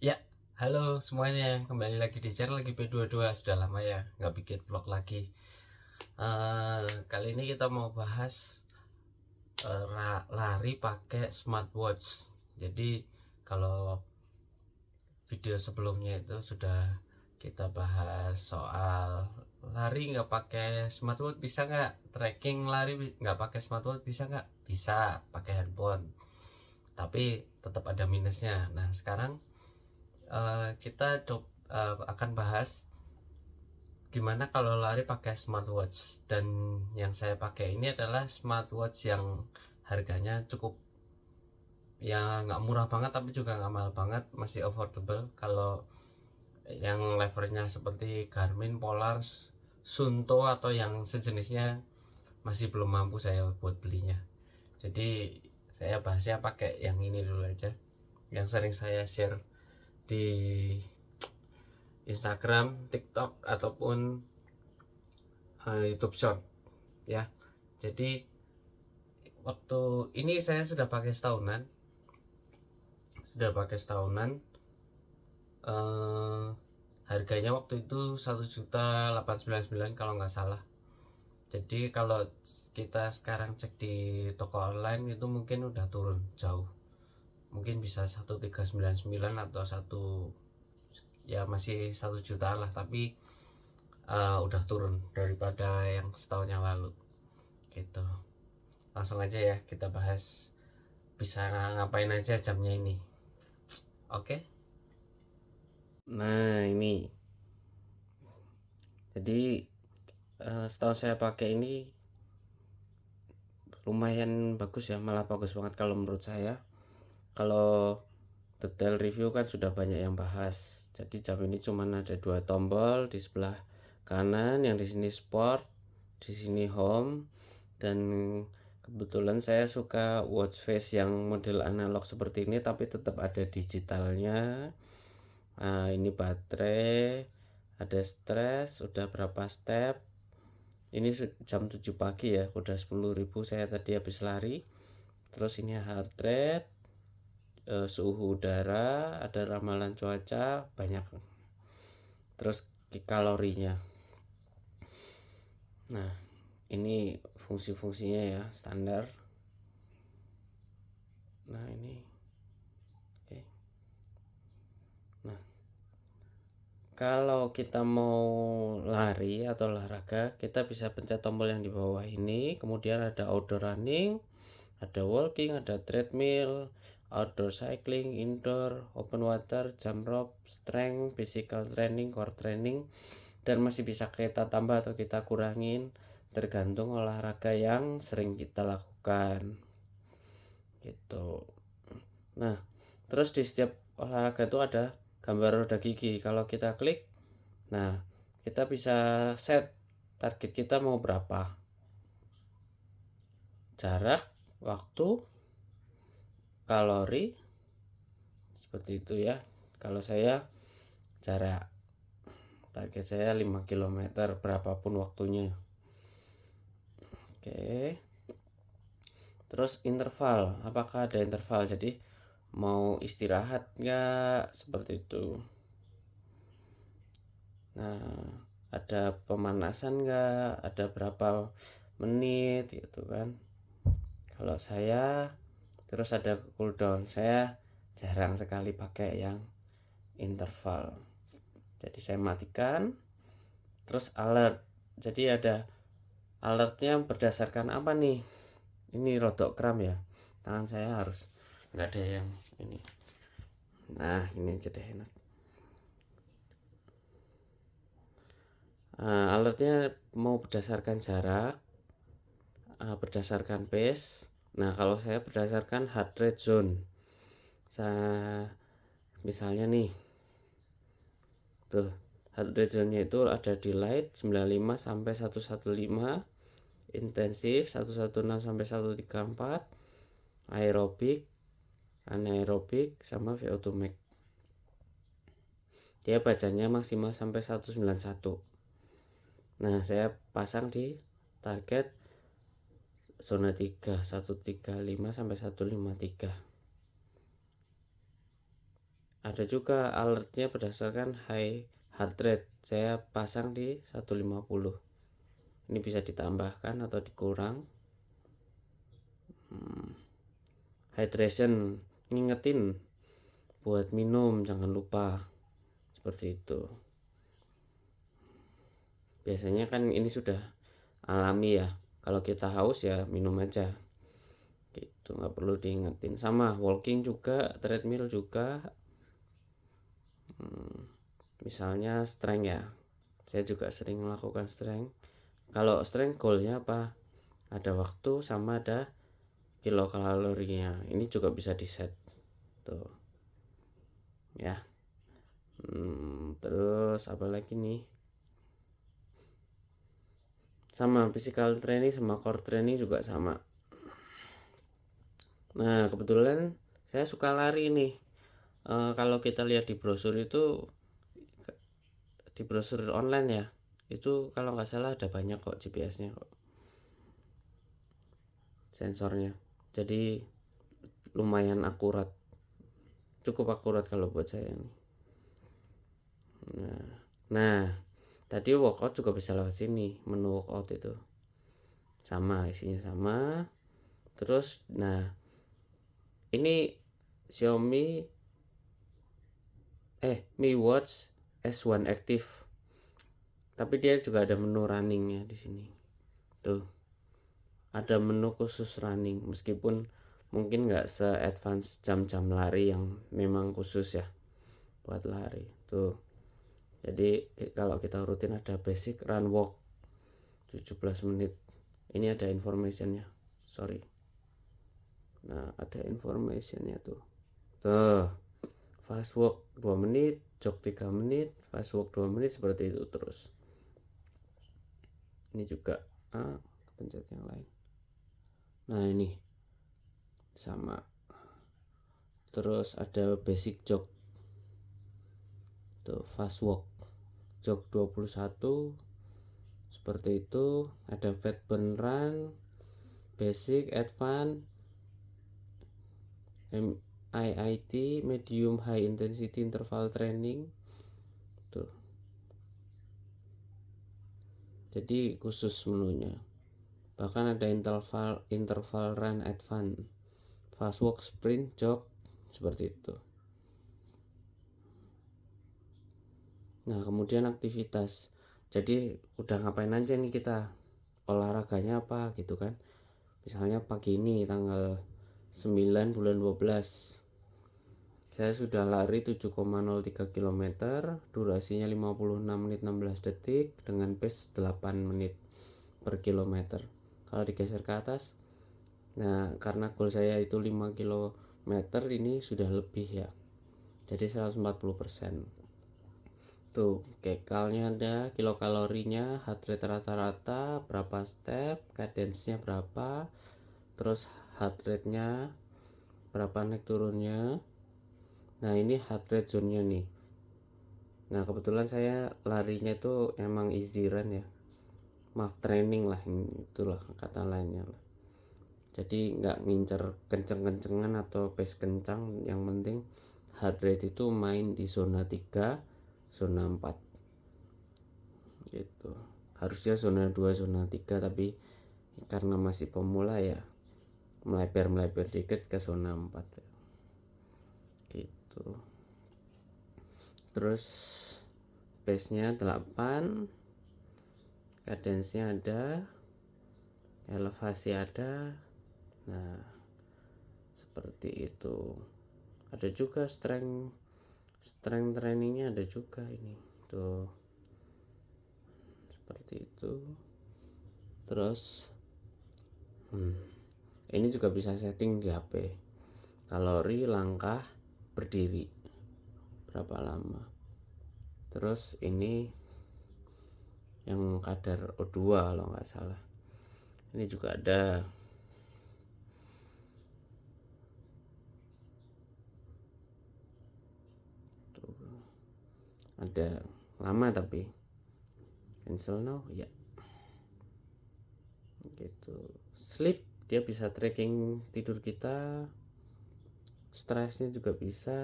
Ya, halo semuanya, kembali lagi di channel GP22. Sudah lama ya nggak bikin vlog lagi. Kali ini kita mau bahas lari pakai smartwatch. Jadi kalau video sebelumnya itu sudah kita bahas soal lari nggak pakai smartwatch bisa nggak, tracking lari nggak pakai smartwatch bisa nggak, bisa pakai handphone, tapi tetap ada minusnya. Nah sekarang kita akan bahas gimana kalau lari pakai smartwatch. Dan yang saya pakai ini adalah smartwatch yang harganya cukup, ya nggak murah banget tapi juga nggak mahal banget, masih affordable. Kalau yang levelnya seperti Garmin, Polar, Sunto atau yang sejenisnya masih belum mampu saya buat belinya. Jadi saya bahasnya pakai yang ini dulu aja, yang sering saya share di Instagram, TikTok ataupun YouTube Short ya. Jadi waktu ini saya sudah pakai setahunan, eh, harganya waktu itu 1.899.000 kalau nggak salah. Jadi kalau kita sekarang cek di toko online itu mungkin udah turun jauh, mungkin bisa 1.399 atau ya masih 1 jutaan lah, tapi udah turun daripada yang setahun yang lalu gitu. Langsung aja ya kita bahas bisa ngapain aja jamnya ini. Oke. Nah ini, jadi setahun saya pakai ini lumayan bagus ya, malah bagus banget kalau menurut saya. Kalau detail review kan sudah banyak yang bahas. Jadi jam ini cuman ada dua tombol, di sebelah kanan yang di sini sport, di sini home. Dan kebetulan saya suka watch face yang model analog seperti ini tapi tetap ada digitalnya. Nah, ini baterai, ada stress, udah berapa step. Ini jam 7 pagi ya, udah 10.000 saya tadi habis lari. Terus ini heart rate, suhu udara, ada ramalan cuaca, banyak. Terus kalorinya. Nah, ini fungsi-fungsinya ya, standar. Nah, ini. Oke. Nah, kalau kita mau lari atau olahraga, kita bisa pencet tombol yang di bawah ini. Kemudian ada outdoor running, ada walking, ada treadmill, outdoor cycling, indoor, open water, jump rope, strength, physical training, core training, dan masih bisa kita tambah atau kita kurangin tergantung olahraga yang sering kita lakukan gitu. Nah, terus di setiap olahraga itu ada gambar roda gigi. Kalau kita klik, nah kita bisa set target kita mau berapa, jarak, waktu, kalori, seperti itu ya. Kalau saya jarak, target saya 5 km berapapun waktunya. Oke. Terus interval, apakah ada interval? Jadi mau istirahat nggak, seperti itu. Nah, ada pemanasan nggak, ada berapa menit gitu kan. Kalau saya terus ada cooldown, saya jarang sekali pakai yang interval. Jadi saya matikan, terus alert. Jadi ada alertnya berdasarkan apa nih? Ini rodok kram ya, tangan saya harus nggak ada yang ini. Nah ini aja deh enak. Alertnya mau berdasarkan jarak, berdasarkan pace. Nah kalau saya berdasarkan heart rate zone. Saya misalnya nih, tuh heart rate zone nya itu ada di light 95 sampai 115, intensif 116 sampai 134, aerobik, anaerobik, sama VO2 max. Dia bacanya maksimal sampai 191. Nah saya pasang di target zona 3, 135 sampai 153. ada juga alertnya berdasarkan high heart rate. Saya pasang di 150. Ini bisa ditambahkan atau dikurang. Hydration, ngingetin buat minum, jangan lupa, seperti itu. Biasanya kan ini sudah alami ya, kalau kita haus ya minum aja gitu, nggak perlu diingetin. Sama walking juga, treadmill juga. Misalnya strength ya, saya juga sering melakukan strength. Kalau strength goalnya apa? Ada waktu sama ada kilokalorinya. Ini juga bisa di set tuh ya. Terus apa lagi nih? Sama physical training sama core training juga sama. Nah kebetulan saya suka lari nih. Kalau kita lihat di brosur itu, di brosur online ya, itu kalau nggak salah ada banyak kok GPS-nya kok, sensornya. Jadi lumayan akurat, cukup akurat kalau buat saya nih. Nah tadi workout juga bisa lewat sini, menu workout itu sama, isinya sama. Terus nah ini Xiaomi Mi Watch S1 Active, tapi dia juga ada menu runningnya di sini tuh, ada menu khusus running, meskipun mungkin nggak se-advance jam-jam lari yang memang khusus ya buat lari tuh. Jadi kalau kita rutin ada basic run walk 17 menit. Ini ada informationnya, sorry. Nah ada informationnya tuh fast walk 2 menit, jog 3 menit, fast walk 2 menit, seperti itu terus. Ini juga pencet yang lain. Nah ini sama. Terus ada basic jog tuh, fast walk jog 21, seperti itu. Ada fat burn run, basic, advance, IIT, medium high intensity interval training tuh. Jadi khusus menunya. Bahkan ada interval run advance, fast walk, sprint, jog, seperti itu. Nah kemudian aktivitas, jadi udah ngapain aja nih kita, olahraganya apa gitu kan. Misalnya pagi ini tanggal 9 bulan 12 saya sudah lari 7,03 km, durasinya 56 menit 16 detik dengan pace 8 menit per kilometer. Kalau digeser ke atas, nah karena goal saya itu 5 km, ini sudah lebih ya, jadi 140%. Tuh kekalnya ada, kilokalorinya, heart rate rata-rata, berapa step, cadence-nya berapa, terus heart rate-nya berapa naik turunnya. Nah ini heart rate zone-nya nih. Nah kebetulan saya larinya itu emang easy run ya, maaf training lah, itulah kata lainnya lah. Jadi nggak ngincer kenceng-kencengan atau pace kencang, yang penting heart rate itu main di zona 3, zona 4 gitu. Harusnya zona 2, zona 3, tapi karena masih pemula ya melebar dikit ke zona 4 ya. Gitu. Terus pace-nya 8, cadence-nya ada, elevasi ada. Nah seperti itu. Ada juga strength trainingnya, ada juga ini tuh, seperti itu. Terus ini juga bisa setting di HP, kalori, langkah, berdiri berapa lama. Terus ini yang kadar O2 kalau nggak salah, ini juga ada. Ada lama tapi cancel now ya gitu. Sleep, dia bisa tracking tidur kita, stresnya juga bisa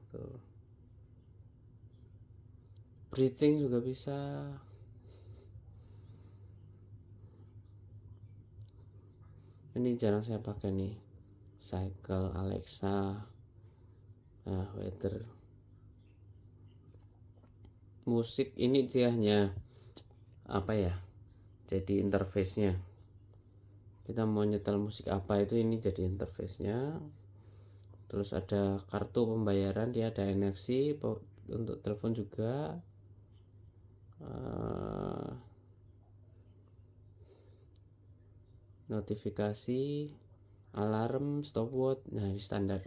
tuh. breathing juga bisa. Ini jarang saya pakai nih, cycle, Alexa, weather. Musik ini dia hanya apa ya, jadi interface-nya. Kita mau nyetel musik apa itu, ini jadi interface-nya. Terus ada kartu pembayaran, dia ada NFC untuk telepon juga. Notifikasi, alarm, stopwatch, nah ini standar.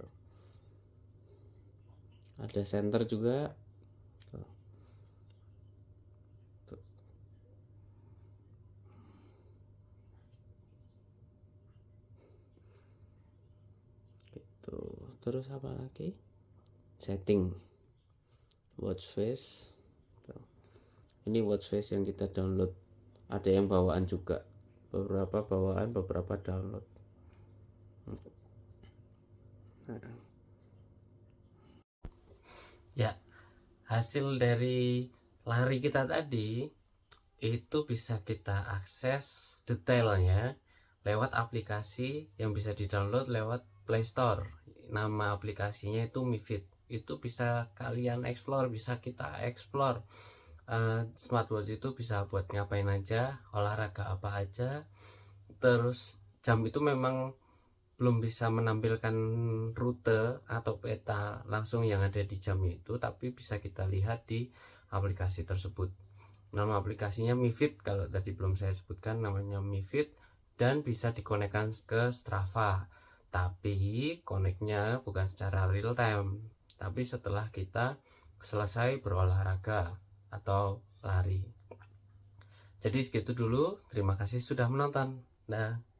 Ada center juga. Tuh. Gitu. Terus apa lagi? Setting, watch face. Tuh. Ini watch face yang kita download. Ada yang bawaan juga, beberapa bawaan, beberapa download. Ya, hasil dari lari kita tadi itu bisa kita akses detailnya lewat aplikasi yang bisa di-download lewat Play Store. Nama aplikasinya itu MiFit. Itu bisa kalian explore, bisa kita explore. Smartwatch itu bisa buat ngapain aja, olahraga apa aja. Terus jam itu memang belum bisa menampilkan rute atau peta langsung yang ada di jam itu, tapi bisa kita lihat di aplikasi tersebut. Nama aplikasinya MiFit, kalau tadi belum saya sebutkan namanya MiFit, dan bisa dikonekkan ke Strava. Tapi koneknya bukan secara real time, tapi setelah kita selesai berolahraga atau lari. Jadi segitu dulu, terima kasih sudah menonton. Nah.